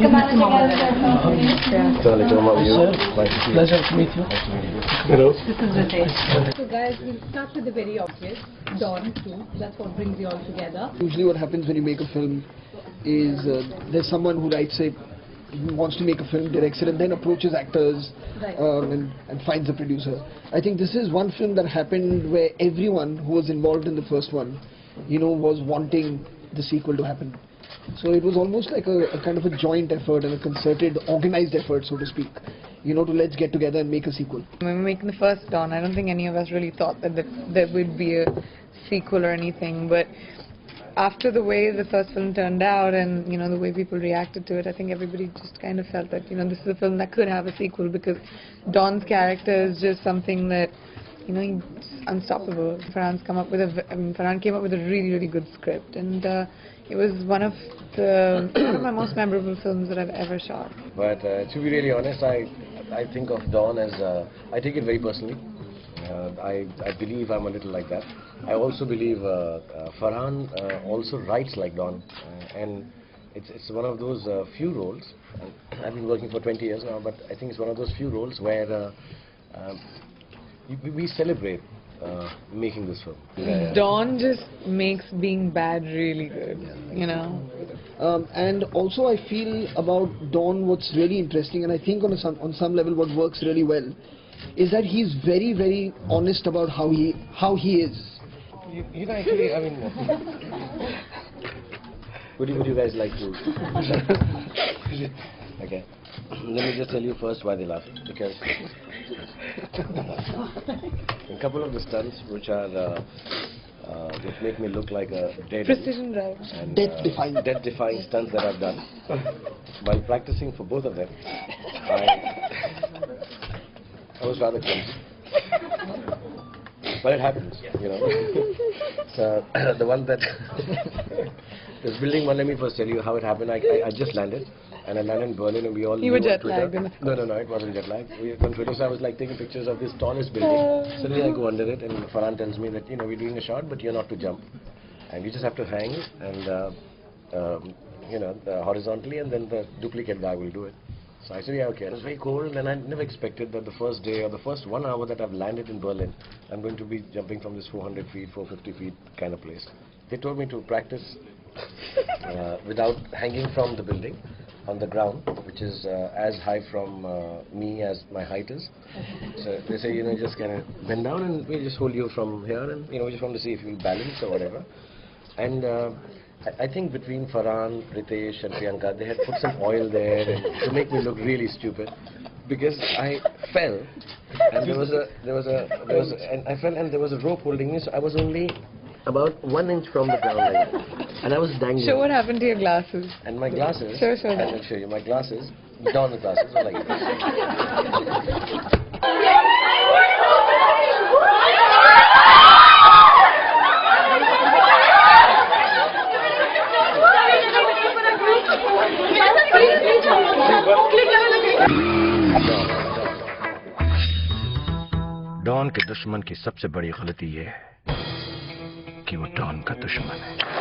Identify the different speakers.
Speaker 1: Assalamualaikum, how are you?
Speaker 2: Pleasure to meet you.
Speaker 1: Hello.
Speaker 3: This is Ritesh. So guys, we'll start with the very obvious. Dawn too. That's what brings you all together.
Speaker 2: Usually what happens when you make a film is there's someone who writes it, wants to make a film, directs it, and then approaches actors
Speaker 3: Right.
Speaker 2: and finds a producer. I think this is one film that happened where everyone who was involved in the first one, was wanting the sequel to happen. So it was almost like a kind of a joint effort and a concerted, organized effort, so to speak, to let's get together and make a sequel.
Speaker 4: When we were making the first Dawn, I don't think any of us really thought that there would be a sequel or anything, but after the way the first film turned out and the way people reacted to it, I think everybody just kind of felt that this is a film that could have a sequel, because Dawn's character is just something that he's unstoppable. Farhan came up with a really good script, and it was one of my most memorable films that I've ever shot.
Speaker 1: But to be really honest, I think of Dawn as I take it very personally. I believe I'm a little like that. I also believe Farhan also writes like Dawn, and it's one of those few roles. I've been working for 20 years now, but I think it's one of those few roles where we celebrate making this film.
Speaker 4: Dawn just makes being bad really good,
Speaker 2: And also I feel about Dawn, what's really interesting, and I think on some level what works really well, is that he's very, very honest about how he is.
Speaker 1: Actually, I mean, would you guys like to? Okay, let me just tell you first why they laugh, because a couple of the stunts which make me look like a dead
Speaker 4: Precision drive.
Speaker 1: and
Speaker 2: Death-defying
Speaker 1: stunts that I've done while practicing for both of them. I was rather clumsy, but it happens, So the one that this building one, let me first tell you how it happened. I just landed, and I landed in Berlin, and we all
Speaker 4: You were
Speaker 1: knew on
Speaker 4: jet lagged.
Speaker 1: Twitter. No, it wasn't jet lag. We on Twitter, so I was like taking pictures of this tallest building. Suddenly I go under it, and Farhan tells me that we're doing a shot, but you're not to jump, and you just have to hang and horizontally, and then the duplicate guy will do it. So I said, yeah, okay. It was very cold, and I never expected that the first day or the first 1 hour that I've landed in Berlin, I'm going to be jumping from this 400 feet, 450 feet kind of place. They told me to practice without hanging from the building on the ground, which is as high from me as my height is. So they say, just kind of bend down, and we just hold you from here, and we just want to see if you balance or whatever. And I think between Farhan, Ritesh and Priyanka, they had put some oil there to make me look really stupid, because I fell, and there was a rope holding me, so I was only about 1 inch from the ground, and I was dangling.
Speaker 4: Show what happened to your glasses.
Speaker 1: And my glasses,
Speaker 4: Show
Speaker 1: I
Speaker 4: that.
Speaker 1: will show you, my glasses, Dawn's glasses were like this.
Speaker 5: Don के दुश्मन की सबसे बड़ी गलती ये है कि वो डॉन का दुश्मन है।